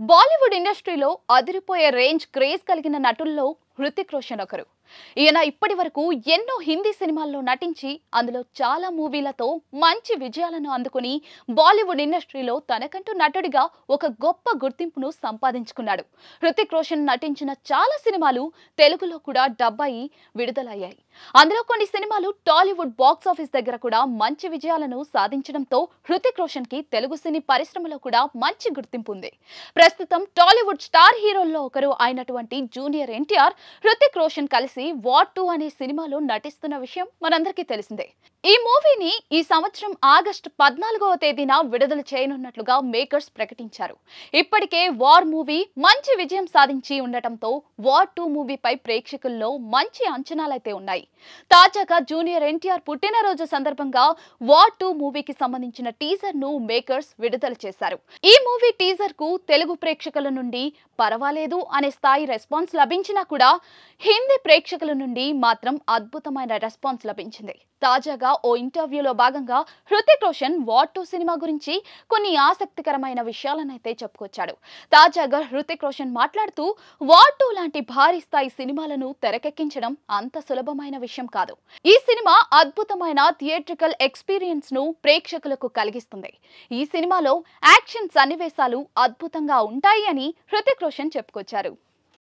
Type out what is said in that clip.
బాలీవుడ్ ఇండస్ట్రీలో అదిరిపోయే range craze కలిగిన నటుల్లో హృతిక్ రోషన్ ఒకరు. ఈయన ఇప్పటి వరకు ఎన్నో హిందీ సినిమాల్లో నటించి అందులో చాలా మూవీలతో మంచి విజయాలను అందుకుని బాలీవుడ్ ఇండస్ట్రీలో తనకంటూ నటుడిగా ఒక గొప్ప గుర్తింపును సంపాదించుకున్నాడు. హృతిక్ రోషన్ నటించిన చాలా సినిమాలు తెలుగులో కూడా డబ్ అయి విడుదలయ్యాయి. అందులో కొన్ని సినిమాలు టాలీవుడ్ బాక్స్ ఆఫీస్ దగ్గర కూడా మంచి విజయాలను సాధించడంతో హృతిక్ రోషన్ కి తెలుగు సినీ పరిశ్రమలో కూడా మంచి గుర్తింపు ఉంది. ప్రస్తుతం టాలీవుడ్ స్టార్ హీరోల్లో ఒకరు అయినటువంటి జూనియర్ ఎన్టీఆర్, హృతిక్ రోషన్ కలిసి వార్ 2 అనే సినిమాలో నటిస్తున్న విషయం మనందరికీ తెలిసిందే. ఈ మూవీని ఈ సంవత్సరం ఆగస్టు 14వ తేదీన విడుదల చేయనున్నట్లుగా మేకర్స్ ప్రకటించారు. ఇప్పటికే వార్ మూవీ మంచి విజయం సాధించి ఉండటంతో వార్ 2 మూవీపై ప్రేక్షకుల్లో మంచి అంచనాలైతే ఉన్నాయి. తాజాగా జూనియర్ ఎన్టీఆర్ పుట్టినరోజు సందర్భంగా వార్ 2 మూవీకి సంబంధించిన టీజర్ ను మేకర్స్ విడుదల చేశారు. ఈ మూవీ టీజర్ కు తెలుగు ప్రేక్షకుల నుండి పర్వాలేదు అనే స్థాయి రెస్పాన్స్ లభించినా కూడా హిందీ ప్రేక్షకుల నుండి మాత్రం అద్భుతమైన రెస్పాన్స్ లభించింది. తాజాగా ఓ ఇంటర్వ్యూలో భాగంగా హృతిక్ రోషన్ వార్ 2 సినిమా గురించి కొన్ని ఆసక్తికరమైన విషయాలనైతే చెప్పుకొచ్చాడు. తాజాగా హృతిక్ రోషన్ మాట్లాడుతూ వార్ 2 లాంటి భారీ స్థాయి సినిమాలను తెరకెక్కించడం అంత సులభమైన విషయం కాదు. ఈ సినిమా అద్భుతమైన థియేట్రికల్ ఎక్స్పీరియన్స్ ను ప్రేక్షకులకు కలిగిస్తుంది. ఈ సినిమాలో యాక్షన్ సన్నివేశాలు అద్భుతంగా ఉంటాయి అని హృతిక్ రోషన్ చెప్పుకొచ్చారు.